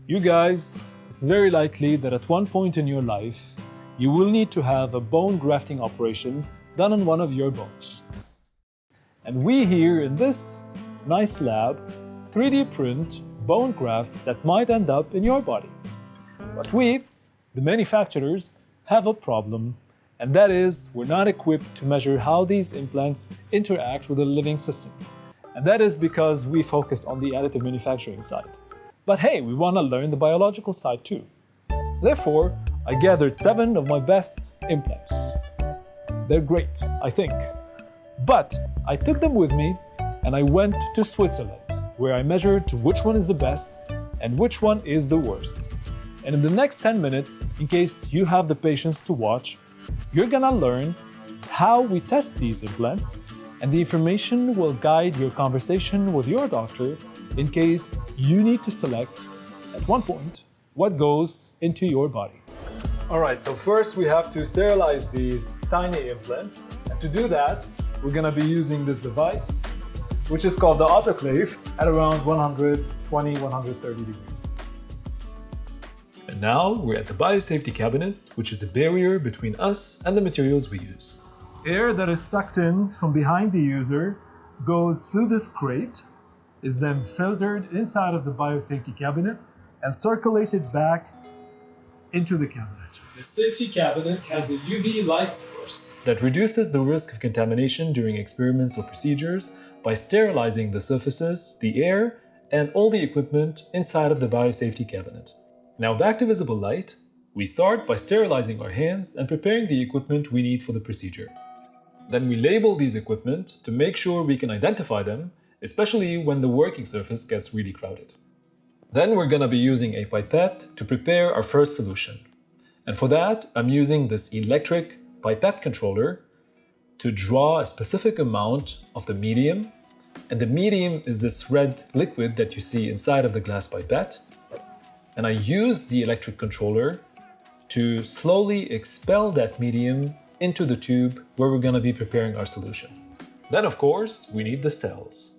You guys, it's very likely that at one point in your life, you will need to have a bone grafting operation done on one of your bones. And we here in this nice lab 3D print bone grafts that might end up in your body. But we, the manufacturers, have a problem, and that is we're not equipped to measure how these implants interact with a living system. And that is because we focus on the additive manufacturing side. But hey, we want to learn the biological side too. Therefore, I gathered 7 of my best implants. They're great, I think. But I took them with me and I went to Switzerland, where I measured which one is the best and which one is the worst. And in the next 10 minutes, in case you have the patience to watch, you're gonna learn how we test these implants, and the information will guide your conversation with your doctor in case you need to select, at one point, what goes into your body. Alright, so first we have to sterilize these tiny implants, and to do that, we're gonna be using this device, which is called the autoclave, at around 120-130 degrees. And now we're at the biosafety cabinet, which is a barrier between us and the materials we use. Air that is sucked in from behind the user goes through this crate, is then filtered inside of the biosafety cabinet and circulated back into the cabinet. The safety cabinet has a UV light source that reduces the risk of contamination during experiments or procedures by sterilizing the surfaces, the air, and all the equipment inside of the biosafety cabinet. Now back to visible light, we start by sterilizing our hands and preparing the equipment we need for the procedure. Then we label these equipment to make sure we can identify them, especially when the working surface gets really crowded. Then we're gonna be using a pipette to prepare our first solution. And for that, I'm using this electric pipette controller to draw a specific amount of the medium. And the medium is this red liquid that you see inside of the glass pipette. And I use the electric controller to slowly expel that medium into the tube where we're gonna be preparing our solution. Then of course, we need the cells.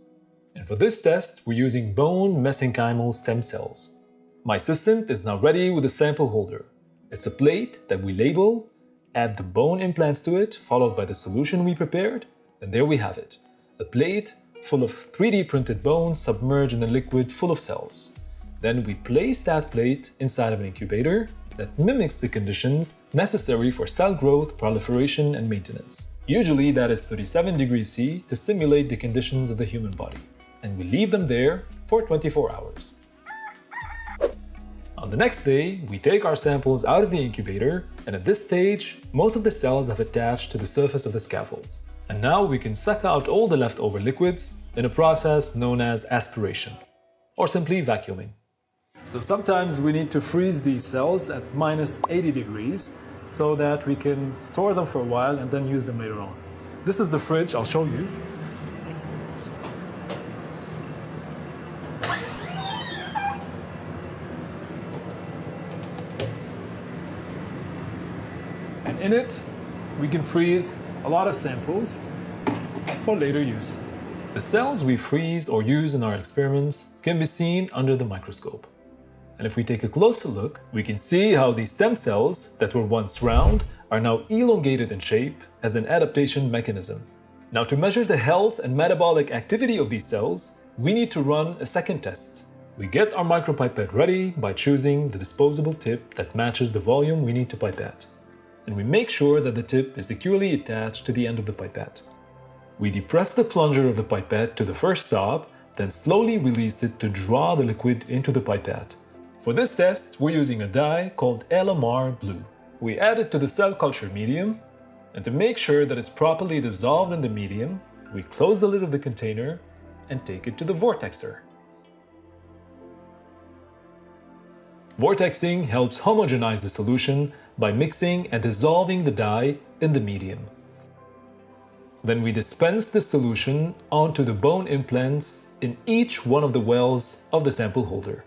And for this test, we're using bone mesenchymal stem cells. My assistant is now ready with a sample holder. It's a plate that we label, add the bone implants to it, followed by the solution we prepared, and there we have it. A plate full of 3D printed bones submerged in a liquid full of cells. Then we place that plate inside of an incubator that mimics the conditions necessary for cell growth, proliferation, and maintenance. Usually that is 37 degrees C to simulate the conditions of the human body. And we leave them there for 24 hours. On the next day, we take our samples out of the incubator, and at this stage, most of the cells have attached to the surface of the scaffolds. And now we can suck out all the leftover liquids in a process known as aspiration, or simply vacuuming. So sometimes we need to freeze these cells at minus 80 degrees so that we can store them for a while and then use them later on. This is the fridge, I'll show you. And in it, we can freeze a lot of samples for later use. The cells we freeze or use in our experiments can be seen under the microscope. And if we take a closer look, we can see how these stem cells that were once round are now elongated in shape as an adaptation mechanism. Now, to measure the health and metabolic activity of these cells, we need to run a second test. We get our micropipette ready by choosing the disposable tip that matches the volume we need to pipette. And we make sure that the tip is securely attached to the end of the pipette. We depress the plunger of the pipette to the first stop, then slowly release it to draw the liquid into the pipette. For this test, we're using a dye called LMR Blue. We add it to the cell culture medium, and to make sure that it's properly dissolved in the medium, we close the lid of the container and take it to the vortexer. Vortexing helps homogenize the solution by mixing and dissolving the dye in the medium. Then we dispense the solution onto the bone implants in each one of the wells of the sample holder.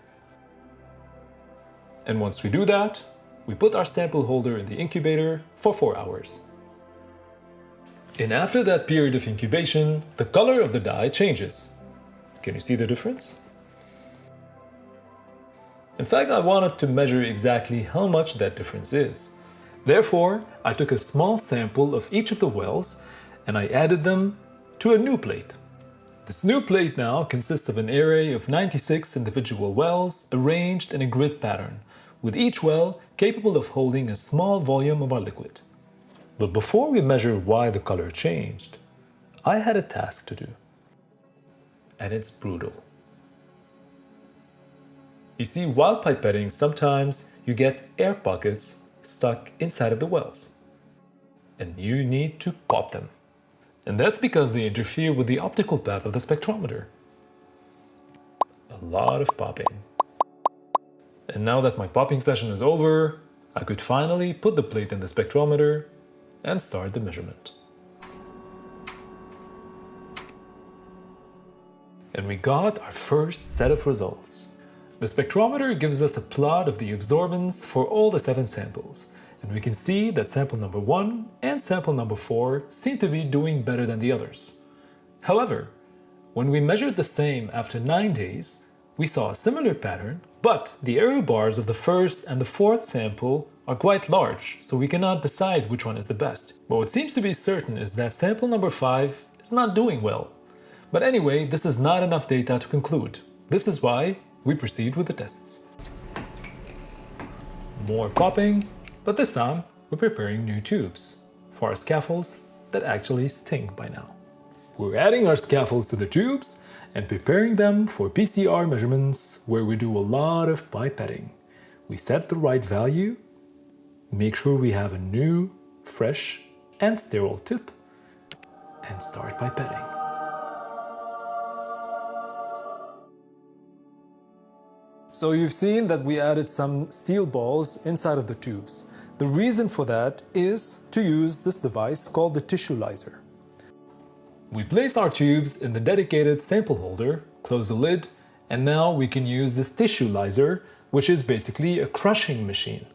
And once we do that, we put our sample holder in the incubator for 4 hours. And after that period of incubation, the color of the dye changes. Can you see the difference? In fact, I wanted to measure exactly how much that difference is. Therefore, I took a small sample of each of the wells and I added them to a new plate. This new plate now consists of an array of 96 individual wells arranged in a grid pattern, with each well capable of holding a small volume of our liquid. But before we measure why the color changed, I had a task to do. And it's brutal. You see, while pipetting, sometimes you get air pockets stuck inside of the wells. And you need to pop them. And that's because they interfere with the optical path of the spectrometer. A lot of popping. And now that my popping session is over, I could finally put the plate in the spectrometer and start the measurement. And we got our first set of results. The spectrometer gives us a plot of the absorbance for all the 7 samples, and we can see that sample number 1 and sample number 4 seem to be doing better than the others. However, when we measured the same after 9 days, we saw a similar pattern, but the error bars of the first and the fourth sample are quite large, so we cannot decide which one is the best. But what seems to be certain is that sample number 5 is not doing well. But anyway, this is not enough data to conclude. This is why we proceed with the tests. More popping, but this time we're preparing new tubes for our scaffolds that actually sting by now. We're adding our scaffolds to the tubes and preparing them for PCR measurements where we do a lot of pipetting. We set the right value, make sure we have a new, fresh and sterile tip, and start pipetting. So you've seen that we added some steel balls inside of the tubes. The reason for that is to use this device called the tissuelizer. We placed our tubes in the dedicated sample holder, close the lid, and now we can use this tissuelizer, which is basically a crushing machine.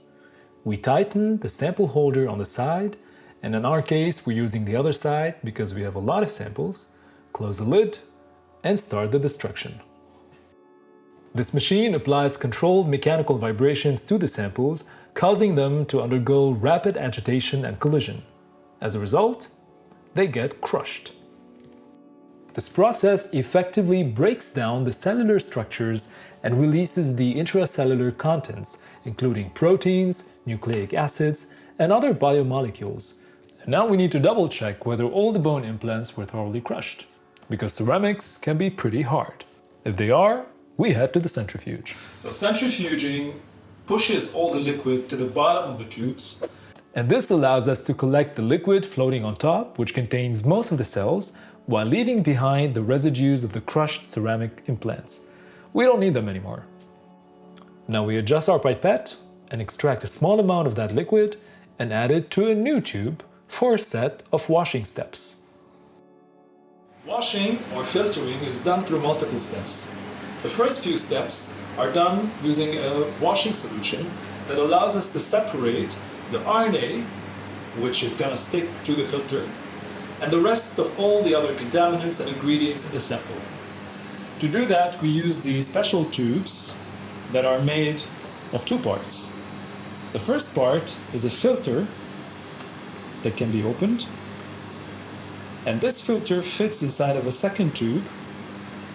We tighten the sample holder on the side, and in our case we're using the other side because we have a lot of samples, close the lid, and start the destruction. This machine applies controlled mechanical vibrations to the samples, causing them to undergo rapid agitation and collision. As a result, they get crushed. This process effectively breaks down the cellular structures and releases the intracellular contents, including proteins, nucleic acids, and other biomolecules. And now we need to double check whether all the bone implants were thoroughly crushed, because ceramics can be pretty hard. If they are, we head to the centrifuge. So centrifuging pushes all the liquid to the bottom of the tubes, and this allows us to collect the liquid floating on top, which contains most of the cells, while leaving behind the residues of the crushed ceramic implants. We don't need them anymore. Now we adjust our pipette and extract a small amount of that liquid and add it to a new tube for a set of washing steps. Washing or filtering is done through multiple steps. The first few steps are done using a washing solution that allows us to separate the RNA, which is going to stick to the filter, and the rest of all the other contaminants and ingredients in the sample. To do that, we use these special tubes that are made of 2 parts. The first part is a filter that can be opened, and this filter fits inside of a second tube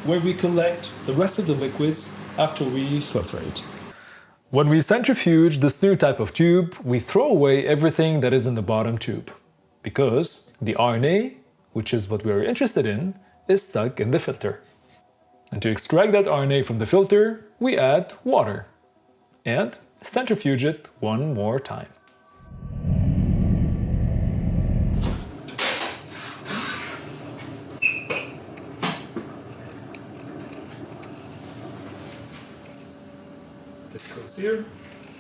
where we collect the rest of the liquids after we filtrate. When we centrifuge this new type of tube, we throw away everything that is in the bottom tube, because the RNA, which is what we are interested in, is stuck in the filter. And to extract that RNA from the filter, we add water and centrifuge it one more time. This goes here,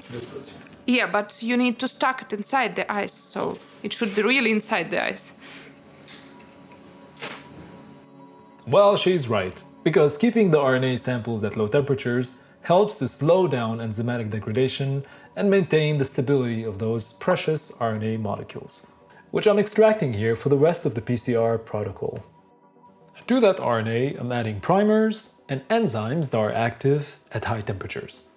this goes here. Yeah, but you need to stuck it inside the ice, so it should be really inside the ice. Well, she's right, because keeping the RNA samples at low temperatures helps to slow down enzymatic degradation and maintain the stability of those precious RNA molecules, which I'm extracting here for the rest of the PCR protocol. To that RNA, I'm adding primers and enzymes that are active at high temperatures.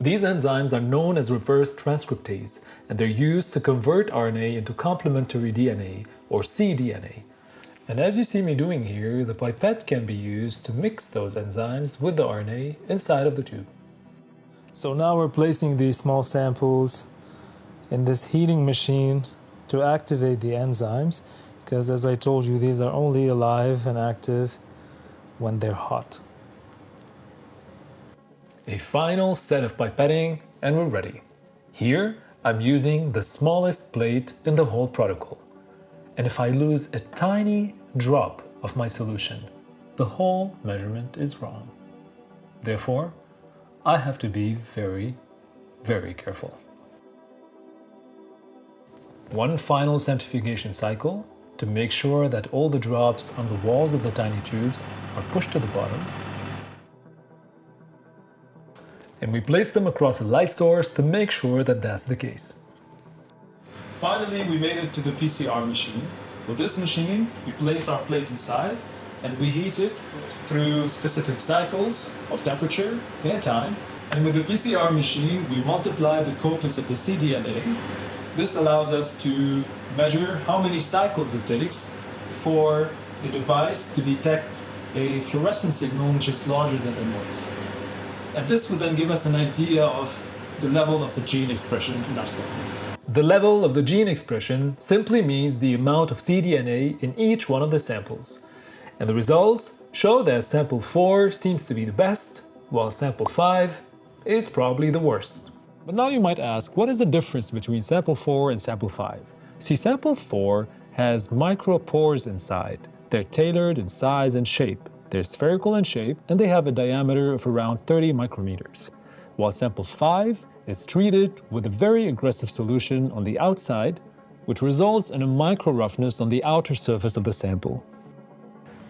These enzymes are known as reverse transcriptase, and they're used to convert RNA into complementary DNA, or cDNA. And as you see me doing here, the pipette can be used to mix those enzymes with the RNA inside of the tube. So now we're placing these small samples in this heating machine to activate the enzymes, because as I told you, these are only alive and active when they're hot. A final set of pipetting and we're ready. Here, I'm using the smallest plate in the whole protocol. And if I lose a tiny drop of my solution, the whole measurement is wrong. Therefore, I have to be very, very careful. One final centrifugation cycle to make sure that all the drops on the walls of the tiny tubes are pushed to the bottom. And we place them across a light source to make sure that that's the case. Finally, we made it to the PCR machine. With this machine, we place our plate inside and we heat it through specific cycles of temperature and time. And with the PCR machine, we multiply the copies of the cDNA. This allows us to measure how many cycles it takes for the device to detect a fluorescent signal which is larger than the noise. And this would then give us an idea of the level of the gene expression in our sample. The level of the gene expression simply means the amount of cDNA in each one of the samples. And the results show that sample 4 seems to be the best, while sample 5 is probably the worst. But now you might ask, what is the difference between sample 4 and sample 5? See, sample 4 has micropores inside. They're tailored in size and shape. They're spherical in shape, and they have a diameter of around 30 micrometers. While sample 5 is treated with a very aggressive solution on the outside, which results in a micro roughness on the outer surface of the sample.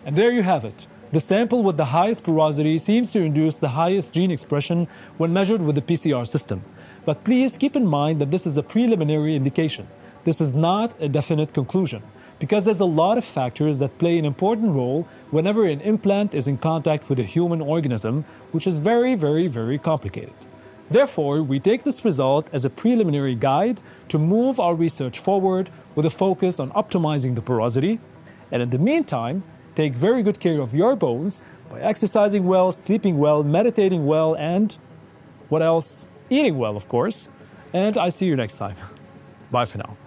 And there you have it. The sample with the highest porosity seems to induce the highest gene expression when measured with the PCR system. But please keep in mind that this is a preliminary indication. This is not a definite conclusion, because there's a lot of factors that play an important role whenever an implant is in contact with a human organism, which is very, very, very complicated. Therefore, we take this result as a preliminary guide to move our research forward with a focus on optimizing the porosity, and in the meantime, take very good care of your bones by exercising well, sleeping well, meditating well, and what else? Eating well, of course. And I see you next time. Bye for now.